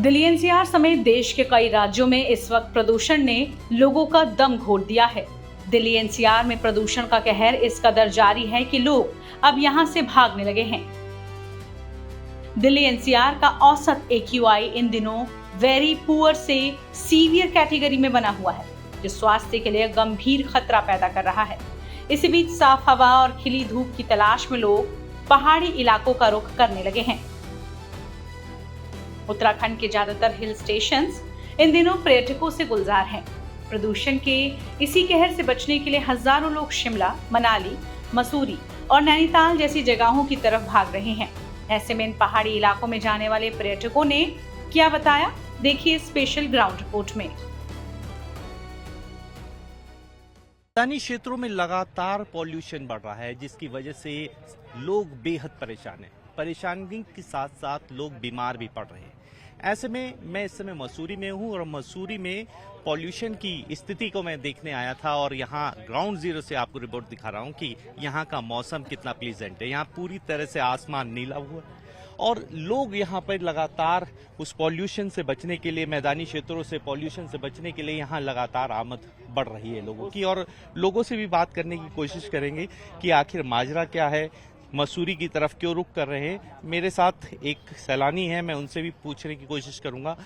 Delhi NCR समेत देश के कई राज्यों में इस वक्त प्रदूषण ने लोगों का दम घोट दिया है। दिल्ली एनसीआर में प्रदूषण का कहर इस कदर जारी है कि लोग अब यहां से भागने लगे हैं। दिल्ली एनसीआर का औसत AQI इन दिनों वेरी पुअर से सीवियर कैटेगरी में बना हुआ है, जो स्वास्थ्य के लिए गंभीर खतरा पैदा कर रहा है। इसी बीच साफ हवा और खिली धूप की तलाश में लोग पहाड़ी इलाकों का रुख करने लगे हैं। उत्तराखंड के ज्यादातर हिल स्टेशंस इन दिनों पर्यटकों से गुलजार हैं। प्रदूषण के इसी कहर से बचने के लिए हजारों लोग शिमला, मनाली, मसूरी और नैनीताल जैसी जगहों की तरफ भाग रहे हैं। ऐसे में इन पहाड़ी इलाकों में जाने वाले पर्यटकों ने क्या बताया, देखिए स्पेशल ग्राउंड रिपोर्ट में। मैदानी क्षेत्रों में लगातार पॉल्यूशन बढ़ रहा है, जिसकी वजह से लोग बेहद परेशान हैं। परेशानी के साथ साथ लोग बीमार भी पड़ रहे हैं। ऐसे में मैं इस समय मसूरी में हूं और मसूरी में पॉल्यूशन की स्थिति को मैं देखने आया था और यहां ग्राउंड जीरो से आपको रिपोर्ट दिखा रहा हूं कि यहां का मौसम कितना प्लीजेंट है। यहां पूरी तरह से आसमान नीला हुआ है और लोग यहां पर लगातार उस पॉल्यूशन से बचने के लिए, मैदानी क्षेत्रों से पॉल्यूशन से बचने के लिए यहां लगातार आमद बढ़ रही है लोगों की। और लोगों से भी बात करने की कोशिश करेंगे कि आखिर माजरा क्या है, मसूरी की तरफ क्यों रुख कर रहे हैं। मेरे साथ एक सैलानी है, मैं उनसे भी पूछने की कोशिश करूंगा।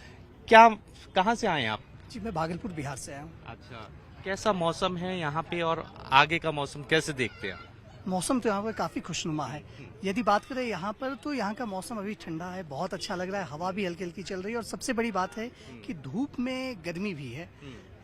कहाँ से आए हैं आप? जी, मैं भागलपुर बिहार से आया हूँ। अच्छा, कैसा मौसम है यहाँ पे और आगे का मौसम कैसे देखते हैं? मौसम तो यहाँ पर काफी खुशनुमा है। यदि बात करें यहाँ पर, तो यहाँ का मौसम अभी ठंडा है, बहुत अच्छा लग रहा है। हवा भी हल्की हल्की चल रही है और सबसे बड़ी बात है कि धूप में गर्मी भी है।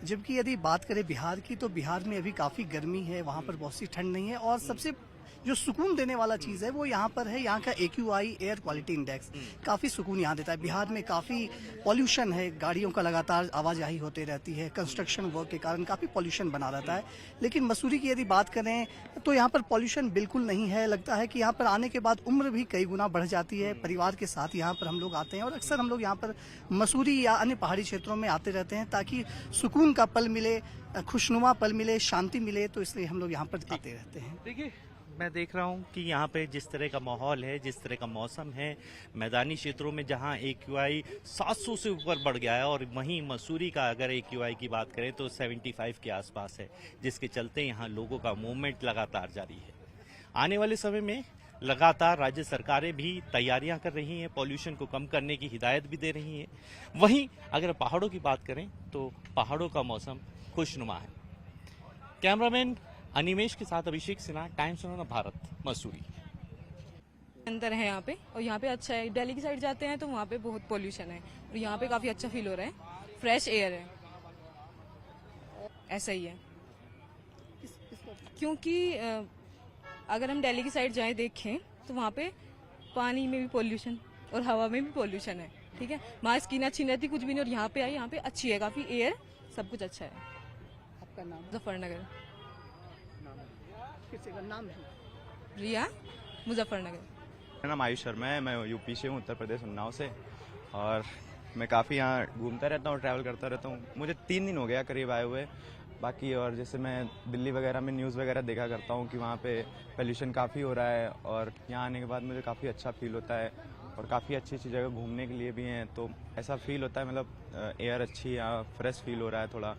जबकि यदि बात करें बिहार की, तो बिहार में अभी काफी गर्मी है, वहाँ पर बहुत सी ठंड नहीं है। और सबसे जो सुकून देने वाला चीज है वो यहाँ पर है, यहाँ का AQI एयर क्वालिटी इंडेक्स काफी सुकून यहाँ देता है। बिहार में काफी पॉल्यूशन है, गाड़ियों का लगातार आवाजाही होती रहती है, कंस्ट्रक्शन वर्क के कारण काफी पॉल्यूशन बना रहता है। लेकिन मसूरी की यदि बात करें तो यहाँ पर पॉल्यूशन बिल्कुल नहीं है। लगता है कि यहाँ पर आने के बाद उम्र भी कई गुना बढ़ जाती है। परिवार के साथ यहाँ पर हम लोग आते हैं और अक्सर हम लोग यहाँ पर मसूरी या अन्य पहाड़ी क्षेत्रों में आते रहते हैं ताकि सुकून का पल मिले, खुशनुमा पल मिले, शांति मिले। तो इसलिए हम लोग यहाँ पर आते रहते हैं। देखिए, मैं देख रहा हूँ कि यहाँ पे जिस तरह का माहौल है, जिस तरह का मौसम है, मैदानी क्षेत्रों में जहाँ AQI 700 से ऊपर बढ़ गया है और वहीं मसूरी का अगर AQI की बात करें तो 75 के आसपास है, जिसके चलते यहाँ लोगों का मूवमेंट लगातार जारी है। आने वाले समय में लगातार राज्य सरकारें भी तैयारियां कर रही हैं, पॉल्यूशन को कम करने की हिदायत भी दे रही हैं। वहीं अगर पहाड़ों की बात करें तो पहाड़ों का मौसम खुशनुमा है। कैमरामैन अनिमेश के साथ अभिषेक सिन्हा, टाइम्स ऑफ भारत, मसूरी। अंदर है यहाँ पे, और यहाँ पे अच्छा है। दिल्ली की साइड जाते हैं तो वहाँ पे बहुत पोल्यूशन है और यहाँ पे काफी अच्छा फील हो रहा है, फ्रेश एयर है। ऐसा ही है क्योंकि अगर हम दिल्ली की साइड जाएं देखें तो वहाँ पे पानी में भी पोल्यूशन और हवा में भी पोल्यूशन है। ठीक है, वहाँ स्किन अच्छी नहीं रहती, कुछ भी नहीं। और यहाँ पे आई, यहाँ पे अच्छी है, काफी एयर, सब कुछ अच्छा है। आपका नाम? मुजफ्फरनगर। नाम रिया, मुजफ्फरनगर। मेरा नाम आयुष शर्मा है, मैं यूपी से हूँ, उत्तर प्रदेश, उन्नाव से। और मैं काफ़ी यहाँ घूमता रहता हूँ, ट्रैवल करता रहता हूँ। मुझे 3 दिन हो गया करीब आए हुए। बाकी और जैसे मैं दिल्ली वगैरह में न्यूज़ वगैरह देखा करता हूँ कि वहाँ पे पोल्यूशन काफ़ी हो रहा है और यहाँ आने के बाद मुझे काफ़ी अच्छा फील होता है और काफ़ी अच्छी अच्छी जगह घूमने के लिए भी हैं। तो ऐसा फील होता है, मतलब एयर अच्छी, यहाँ फ्रेश फील हो रहा है थोड़ा।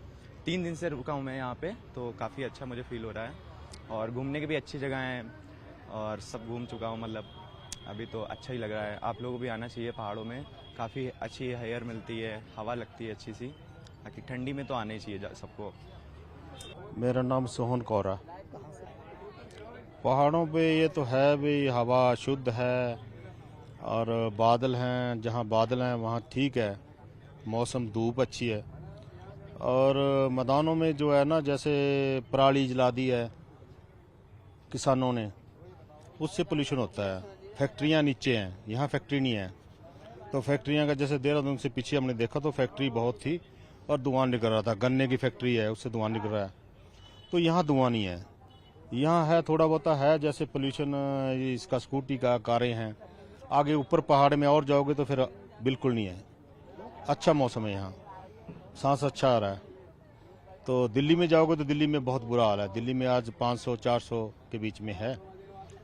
3 दिन से रुका हूँ मैं यहाँ पे, तो काफ़ी अच्छा मुझे फील हो रहा है और घूमने की भी अच्छी जगह हैं और सब घूम चुका हूँ। मतलब अभी तो अच्छा ही लग रहा है। आप लोगों को भी आना चाहिए पहाड़ों में, काफ़ी अच्छी एयर मिलती है, हवा लगती है अच्छी सी। बाकी ठंडी में तो आना ही चाहिए सबको। मेरा नाम सोहन कौरा। पहाड़ों पे ये तो है भी, हवा शुद्ध है और बादल हैं, जहाँ बादल हैं वहाँ ठीक है, मौसम धूप अच्छी है। और मैदानों में जो है ना, जैसे पराली जला दी है किसानों ने, उससे पोल्यूशन होता है। फैक्ट्रियाँ नीचे हैं, यहाँ फैक्ट्री नहीं है। तो फैक्ट्रियाँ का जैसे देहरादून से पीछे हमने देखा तो फैक्ट्री बहुत थी और धुआं निकल रहा था। गन्ने की फैक्ट्री है, उससे धुआं निकल रहा है। तो यहाँ धुआं नहीं है, यहाँ है थोड़ा बहुत है, जैसे पोल्यूशन इसका स्कूटी का, कारें हैं। आगे ऊपर पहाड़ में और जाओगे तो फिर बिल्कुल नहीं है। अच्छा मौसम है यहाँ, सांस अच्छा आ रहा है। तो दिल्ली में जाओगे तो दिल्ली में बहुत बुरा हाल है। दिल्ली में आज 500-400 के बीच में है।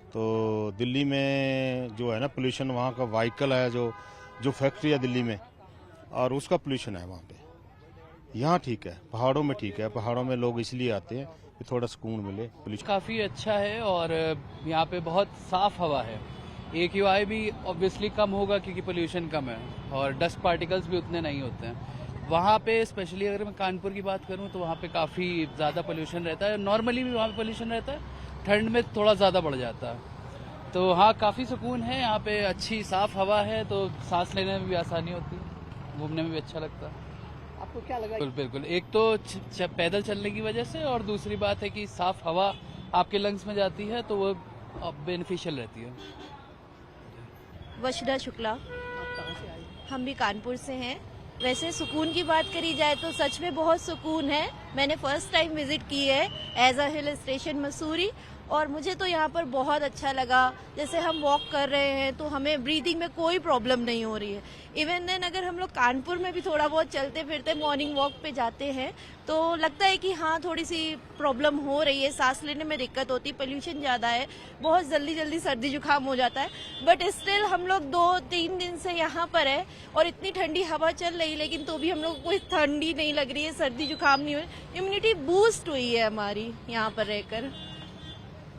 तो दिल्ली में जो है ना पोल्यूशन, वहाँ का व्हीकल है, जो फैक्ट्री है दिल्ली में, और उसका पोल्यूशन है वहाँ पे। यहाँ ठीक है, पहाड़ों में ठीक है, पहाड़ों में लोग इसलिए आते हैं कि थोड़ा सुकून मिले। पोल्यूशन काफ़ी अच्छा है और यहाँ पे बहुत साफ हवा है। AQI भी ऑब्वियसली कम होगा क्योंकि पोल्यूशन कम है और डस्ट पार्टिकल्स भी उतने नहीं होते हैं। वहाँ पे स्पेशली अगर मैं कानपुर की बात करूँ तो वहाँ पे काफ़ी ज़्यादा पोल्यूशन रहता है। नॉर्मली भी वहाँ पे पोल्यूशन रहता है, ठंड में थोड़ा ज़्यादा बढ़ जाता है। तो हाँ, काफ़ी सुकून है यहाँ पे, अच्छी साफ हवा है तो सांस लेने में भी आसानी होती है, घूमने में भी अच्छा लगता है। आपको क्या लगा? बिल्कुल बिल्कुल, एक तो पैदल चलने की वजह से और दूसरी बात है कि साफ हवा आपके लंग्स में जाती है तो वो बेनिफिशियल रहती है। वशिदा शुक्ला। आप कहाँ से आए? हम भी कानपुर से हैं। वैसे सुकून की बात करी जाए तो सच में बहुत सुकून है। मैंने फर्स्ट टाइम विजिट की है as a hill station Mussoorie और मुझे तो यहाँ पर बहुत अच्छा लगा। जैसे हम वॉक कर रहे हैं तो हमें ब्रीदिंग में कोई प्रॉब्लम नहीं हो रही है। इवन देन अगर हम लोग कानपुर में भी थोड़ा बहुत चलते फिरते मॉर्निंग वॉक पे जाते हैं तो लगता है कि हाँ थोड़ी सी प्रॉब्लम हो रही है, सांस लेने में दिक्कत होती है, पोल्यूशन ज़्यादा है, बहुत जल्दी सर्दी जुकाम हो जाता है। बट स्टिल हम लोग 2-3 दिन से यहाँ पर है और इतनी ठंडी हवा चल रही लेकिन तो भी हम लोग को कोई ठंडी नहीं लग रही है, सर्दी जुकाम नहीं हो रही। इम्यूनिटी बूस्ट हुई है हमारी यहाँ पर रहकर।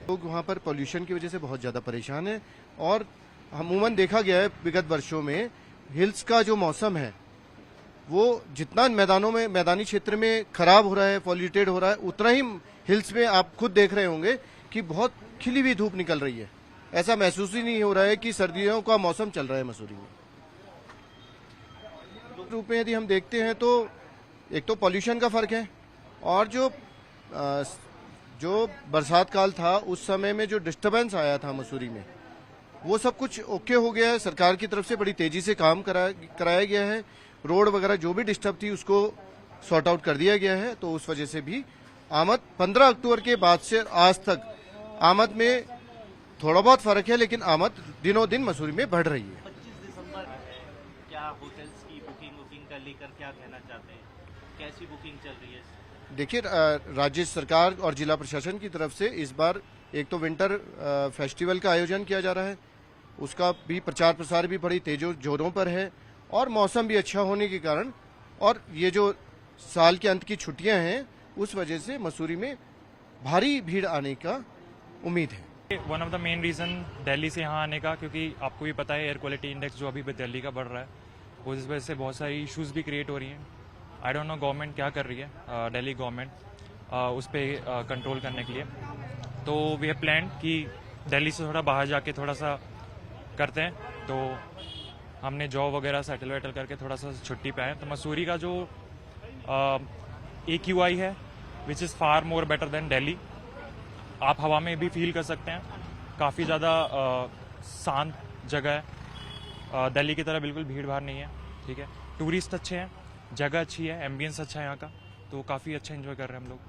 लोग वहाँ पर पोल्यूशन की वजह से बहुत ज़्यादा परेशान हैं और अमूमन देखा गया है विगत वर्षों में हिल्स का जो मौसम है वो जितना मैदानों में मैदानी क्षेत्र में खराब हो रहा है, पॉल्यूटेड हो रहा है, उतना ही हिल्स में आप खुद देख रहे होंगे कि बहुत खिली हुई धूप निकल रही है। ऐसा महसूस ही नहीं हो रहा है कि सर्दियों का मौसम चल रहा है मसूरी में। रूप में यदि हम देखते हैं तो एक तो पॉल्यूशन का फर्क है और जो बरसात काल था उस समय में जो डिस्टरबेंस आया था मसूरी में वो सब कुछ ओके हो गया है। सरकार की तरफ से बड़ी तेजी से काम कराया गया है। रोड वगैरह जो भी डिस्टर्ब थी उसको सॉर्ट आउट कर दिया गया है। तो उस वजह से भी आमद 15 अक्टूबर के बाद से आज तक आमद में थोड़ा बहुत फर्क है लेकिन आमद दिनों दिन मसूरी में बढ़ रही है। 25 दिसंबर क्या होटल्स की बुकिंग का लेकर क्या कहना चाहते हैं, कैसी बुकिंग चल रही है? देखिए, राज्य सरकार और जिला प्रशासन की तरफ से इस बार एक तो विंटर फेस्टिवल का आयोजन किया जा रहा है, उसका भी प्रचार प्रसार भी बड़ी तेजो जोरों पर है और मौसम भी अच्छा होने के कारण और ये जो साल के अंत की छुट्टियां हैं उस वजह से मसूरी में भारी भीड़ आने का उम्मीद है। One of the main reason Delhi से यहाँ आने का, क्योंकि आपको भी पता है एयर क्वालिटी इंडेक्स जो अभी भी दिल्ली का बढ़ रहा है, उस वजह से बहुत सारी इश्यूज़ भी क्रिएट हो रही हैं। आई डोंट नो गवर्नमेंट क्या कर रही है, दिल्ली गवर्नमेंट उस पर कंट्रोल करने के लिए। तो वी हैव प्लान कि दिल्ली से थोड़ा बाहर जाके थोड़ा सा करते हैं, तो हमने जॉब वगैरह सेटल वेटल करके थोड़ा सा छुट्टी पे आए। तो मसूरी का जो AQI है which is far more better than Delhi, आप हवा में भी फील कर सकते हैं। काफ़ी ज़्यादा शांत जगह है, दिल्ली की तरह बिल्कुल भीड़ भाड़ नहीं है। ठीक है, टूरिस्ट अच्छे हैं, जगह अच्छी है, एम्बियंस अच्छा है यहाँ का, तो काफ़ी अच्छा एंजॉय कर रहे हैं हम लोग।